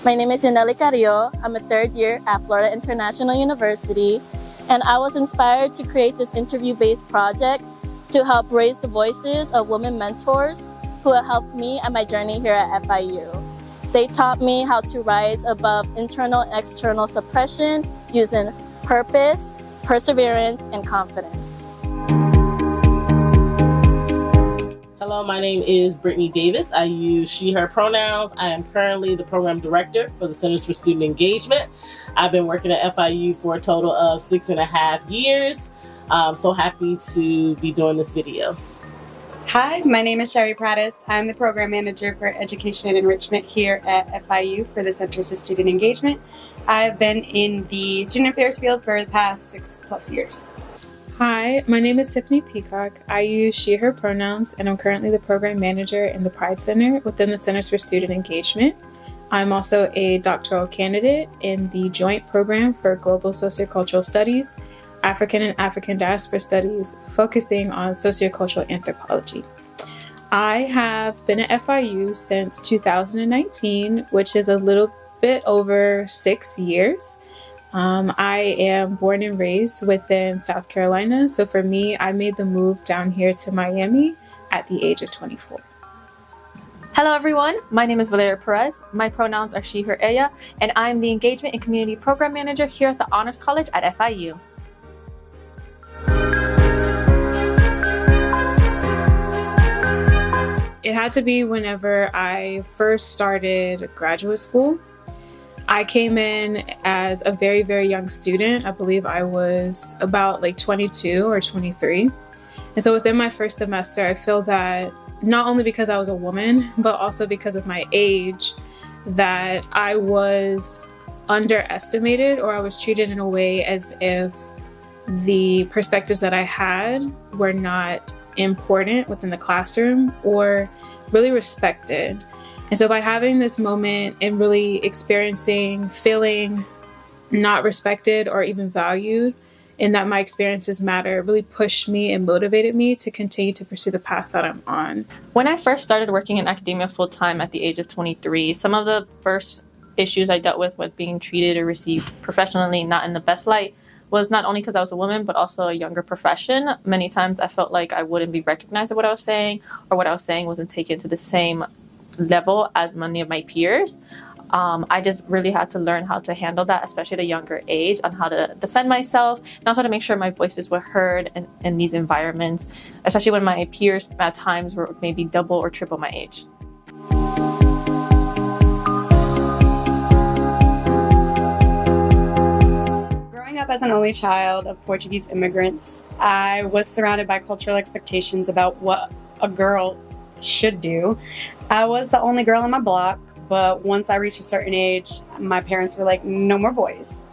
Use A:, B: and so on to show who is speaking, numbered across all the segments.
A: My name is Yuneli Carrillo. I'm a third year at Florida International University, and I was inspired to create this interview-based project to help raise the voices of women mentors who have helped me on my journey here at FIU. They taught me how to rise above internal and external suppression using purpose, perseverance, and confidence.
B: Hello, my name is Brittany Davis. I use she, her pronouns. I am currently the program director for the Centers for Student Engagement. I've been working at FIU for a total of 6.5 years. I'm so happy to be doing this video.
C: Hi, my name is Sherry Pratis. I'm the program manager for education and enrichment here at FIU for the Centers for Student Engagement. I've been in the student affairs field for the past 6+ years.
D: Hi, my name is Tiffany Peacock. I use she, her pronouns, and I'm currently the program manager in the Pride Center within the Centers for Student Engagement. I'm also a doctoral candidate in the joint program for Global Sociocultural Studies, African and African Diaspora Studies, focusing on sociocultural anthropology. I have been at FIU since 2019, which is a little bit over 6 years. I am born and raised within South Carolina, so for me, I made the move down here to Miami at the age of 24.
E: Hello everyone, my name is Valeria Perez. My pronouns are she, her, ella, and I'm the Engagement and Community Program Manager here at the Honors College at FIU.
D: It had to be whenever I first started graduate school. I came in as a very, very young student. I believe I was about 22 or 23. And so within my first semester, I feel that not only because I was a woman, but also because of my age, that I was underestimated, or I was treated in a way as if the perspectives that I had were not important within the classroom or really respected. And so by having this moment and really experiencing, feeling not respected or even valued, and that my experiences matter, really pushed me and motivated me to continue to pursue the path that I'm on.
E: When I first started working in academia full-time at the age of 23, some of the first issues I dealt with being treated or received professionally not in the best light was not only because I was a woman, but also a younger profession. Many times I felt like I wouldn't be recognized at what I was saying, or what I was saying wasn't taken to the same level as many of my peers. I just really had to learn how to handle that, especially at a younger age, on how to defend myself and also to make sure my voices were heard in these environments, especially when my peers at times were maybe double or triple my age.
C: Growing up as an only child of Portuguese immigrants, I was surrounded by cultural expectations about what a girl should do. I was the only girl on my block, but once I reached a certain age, my parents were like, no more boys.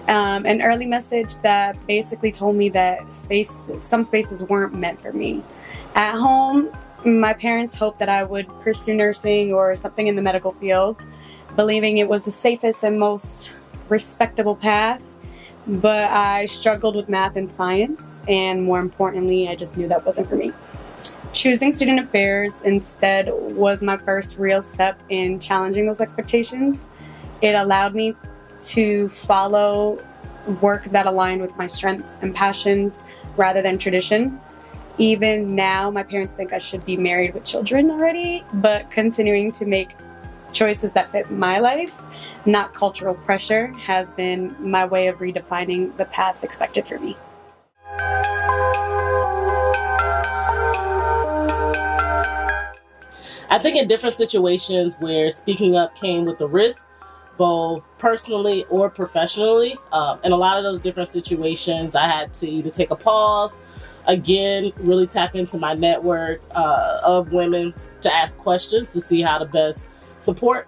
C: An early message that basically told me that some spaces weren't meant for me. At home, my parents hoped that I would pursue nursing or something in the medical field, believing it was the safest and most respectable path. But I struggled with math and science, and more importantly, I just knew that wasn't for me. Choosing student affairs instead was my first real step in challenging those expectations. It allowed me to follow work that aligned with my strengths and passions rather than tradition. Even now, my parents think I should be married with children already, but continuing to make choices that fit my life, not cultural pressure, has been my way of redefining the path expected for me.
B: I think in different situations where speaking up came with a risk, both personally or professionally, in a lot of those different situations, I had to either take a pause, again, really tap into my network of women to ask questions to see how to best support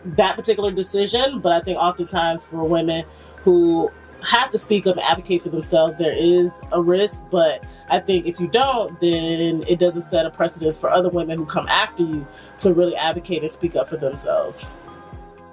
B: that particular decision. But I think oftentimes for women who have to speak up and advocate for themselves, there is a risk, but I think if you don't, then it doesn't set a precedence for other women who come after you to really advocate and speak up for themselves.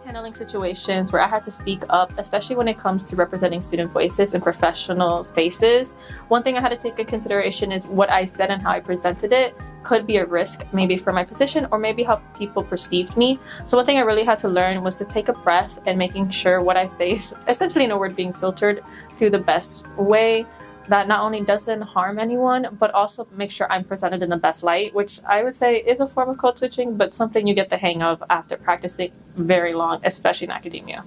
E: Handling situations where I had to speak up, especially when it comes to representing student voices in professional spaces. One thing I had to take into consideration is what I said and how I presented it could be a risk maybe for my position or maybe how people perceived me. So one thing I really had to learn was to take a breath and making sure what I say is essentially, in a word, being filtered through the best way that not only doesn't harm anyone, but also make sure I'm presented in the best light, which I would say is a form of code switching, but something you get the hang of after practicing very long, especially in academia.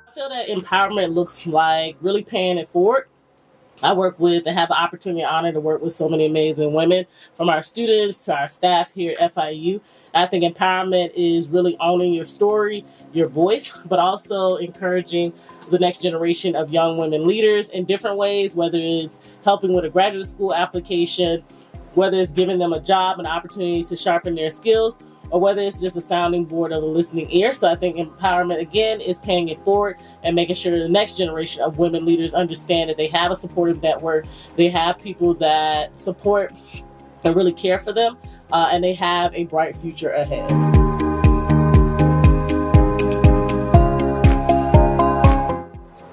B: I feel that empowerment looks like really paying it forward. I work with and have the opportunity and honor to work with so many amazing women, from our students to our staff here at FIU. I think empowerment is really owning your story, your voice, but also encouraging the next generation of young women leaders in different ways, whether it's helping with a graduate school application, whether it's giving them a job, an opportunity to sharpen their skills, or whether it's just a sounding board of a listening ear. So I think empowerment, again, is paying it forward and making sure the next generation of women leaders understand that they have a supportive network, they have people that support and really care for them, and they have a bright future ahead.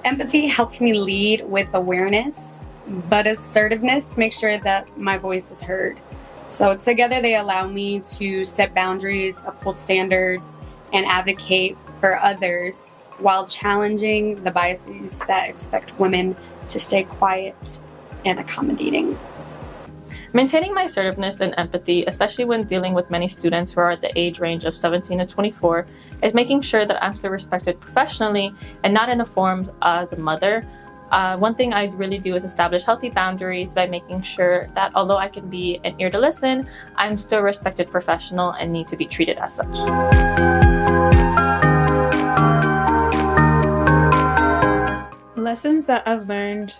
C: Empathy helps me lead with awareness, but assertiveness makes sure that my voice is heard. So together they allow me to set boundaries, uphold standards, and advocate for others while challenging the biases that expect women to stay quiet and accommodating.
E: Maintaining my assertiveness and empathy, especially when dealing with many students who are at the age range of 17 to 24, is making sure that I'm still respected professionally and not in the forms as a mother. One thing I really do is establish healthy boundaries by making sure that although I can be an ear to listen, I'm still a respected professional and need to be treated as such.
D: Lessons that I've learned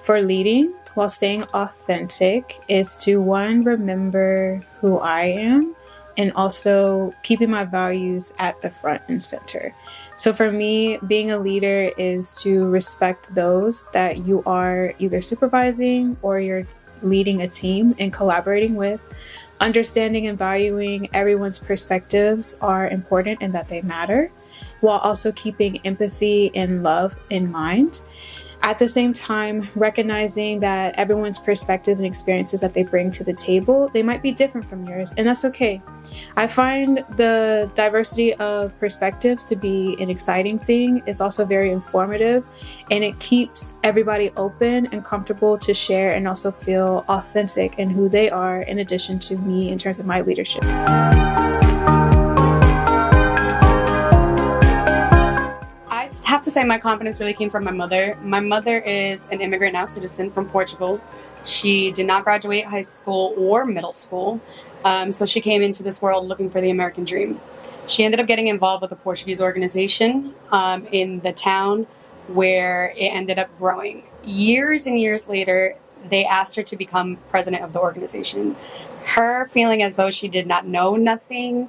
D: for leading while staying authentic is to, one, remember who I am, and also keeping my values at the front and center. So for me, being a leader is to respect those that you are either supervising or you're leading a team and collaborating with. Understanding and valuing everyone's perspectives are important and that they matter, while also keeping empathy and love in mind. At the same time, recognizing that everyone's perspective and experiences that they bring to the table, they might be different from yours, and that's okay. I find the diversity of perspectives to be an exciting thing. It's also very informative, and it keeps everybody open and comfortable to share and also feel authentic in who they are, in addition to me in terms of my leadership.
C: I have to say my confidence really came from my mother. My mother is an immigrant now citizen from Portugal. She did not graduate high school or middle school, so she came into this world looking for the American dream. She ended up getting involved with a Portuguese organization in the town where it ended up growing. Years and years later, they asked her to become president of the organization. Her feeling as though she did not know nothing,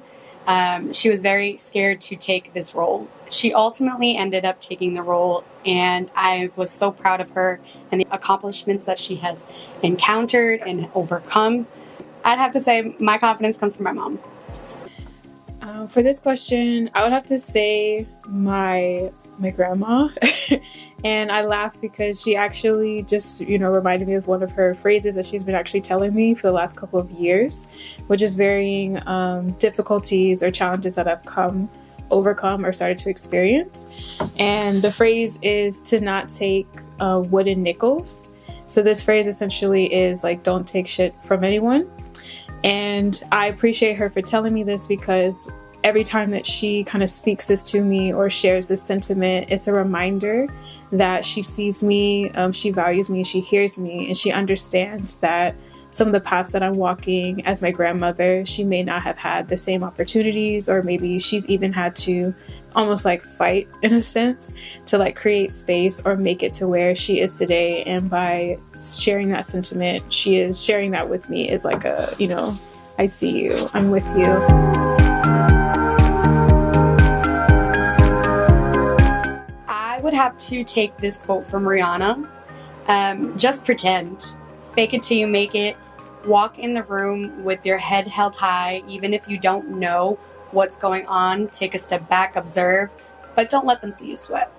C: she was very scared to take this role. She ultimately ended up taking the role, and I was so proud of her and the accomplishments that she has encountered and overcome. I'd have to say my confidence comes from my mom.
D: For this question, I would have to say my grandma. And I laugh because she actually just, reminded me of one of her phrases that she's been actually telling me for the last couple of years, which is varying difficulties or challenges that I've overcome or started to experience. And the phrase is to not take wooden nickels. So this phrase essentially is like, don't take shit from anyone. And I appreciate her for telling me this, because every time that she kind of speaks this to me or shares this sentiment, it's a reminder that she sees me, she values me, she hears me, and she understands that some of the paths that I'm walking as my grandmother, she may not have had the same opportunities, or maybe she's even had to almost like fight in a sense to like create space or make it to where she is today. And by sharing that sentiment, she is sharing that with me. It's like I see you, I'm with you.
C: I would have to take this quote from Rihanna. Just pretend. Fake it till you make it. Walk in the room with your head held high, even if you don't know what's going on. Take a step back, observe, but don't let them see you sweat.